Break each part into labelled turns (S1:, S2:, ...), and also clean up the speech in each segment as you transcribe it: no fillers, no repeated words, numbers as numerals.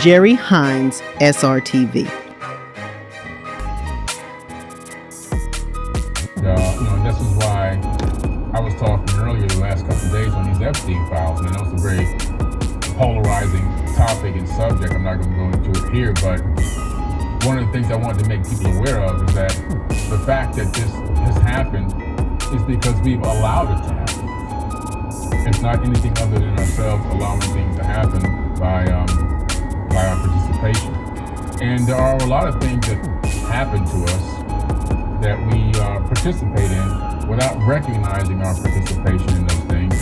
S1: Jerry Hines, SRTV.
S2: This is why I was talking earlier the last couple of days on these Epstein files, and I know it's a very polarizing topic and subject. I'm not going to go into it here, but one of the things I wanted to make people aware of is that the fact that this has happened is because we've allowed it to happen. It's not anything other than ourselves allowing things to happen by our participation. And there are a lot of things that happen to us that we participate in without recognizing our participation in those things.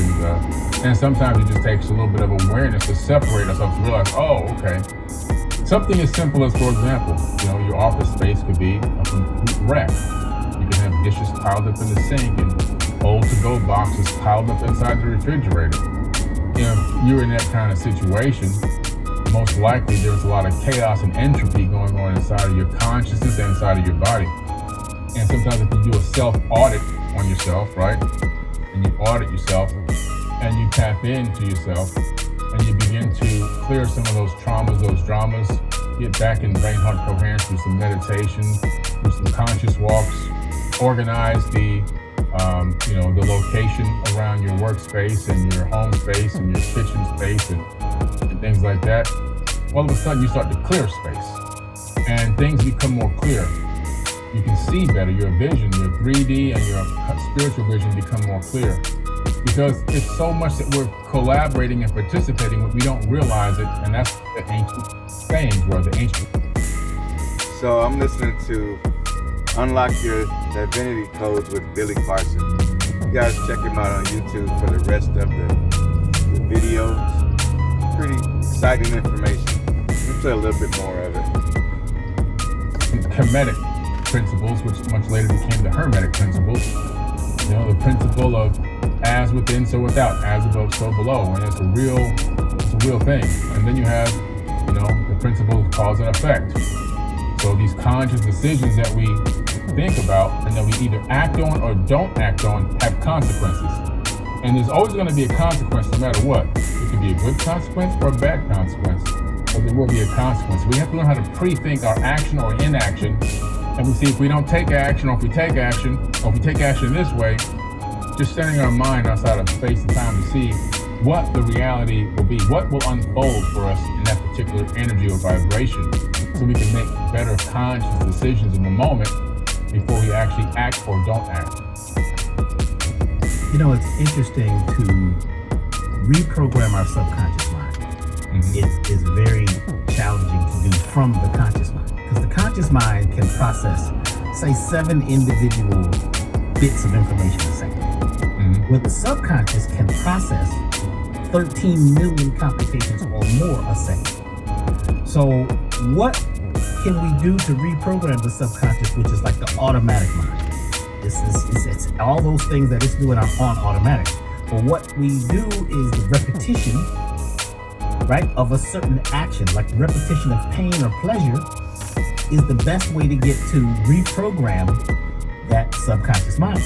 S2: And sometimes it just takes a little bit of awareness to separate ourselves to realize, oh, okay. Something as simple as, for example, your office space could be a complete wreck. You can have dishes piled up in the sink and old to-go boxes piled up inside the refrigerator. If you're in that kind of situation, most likely there's a lot of chaos and entropy going on inside of your consciousness and inside of your body. And sometimes if you do a self-audit on yourself, right? And you audit yourself and you tap into yourself and you begin to clear some of those traumas, those dramas, get back in brain-heart coherence through some meditation, through some conscious walks, organize the location around your workspace and your home space and your kitchen space and things like that. All of a sudden you start to clear space and things become more clear. You can see better. Your vision, your 3D and your spiritual vision become more clear. Because it's so much that we're collaborating and participating, we don't realize it, and that's the ancient sayings were, the ancient.
S3: So I'm listening to Unlock Your Divinity Codes with Billy Carson. You guys check him out on YouTube for the rest of the videos. Pretty exciting information. We'll play a little bit more of it.
S2: Hermetic principles, which much later became the Hermetic principles. The principle of as within, so without, as above, so below, and it's a real thing. And then you have, the principle of cause and effect. So these conscious decisions that we think about and that we either act on or don't act on have consequences. And there's always going to be a consequence no matter what. It could be a good consequence or a bad consequence, but there will be a consequence. We have to learn how to pre-think our action or inaction, and we see if we don't take action, or if we take action, or if we take action this way, just setting our mind outside of space and time to see what the reality will be, what will unfold for us in that particular energy or vibration, so we can make better conscious decisions in the moment before we actually act or don't act.
S4: It's interesting to reprogram our subconscious mind. Mm-hmm. It's very challenging to do from the conscious mind, because the conscious mind can process, say, 7 individual bits of information a second. Mm-hmm. Where the subconscious can process 13 million computations or more a second. So what can we do to reprogram the subconscious, which is like the automatic mind? It's all those things that it's doing are on automatic. But what we do is the repetition, right, of a certain action, like the repetition of pain or pleasure, is the best way to get to reprogram that subconscious mind.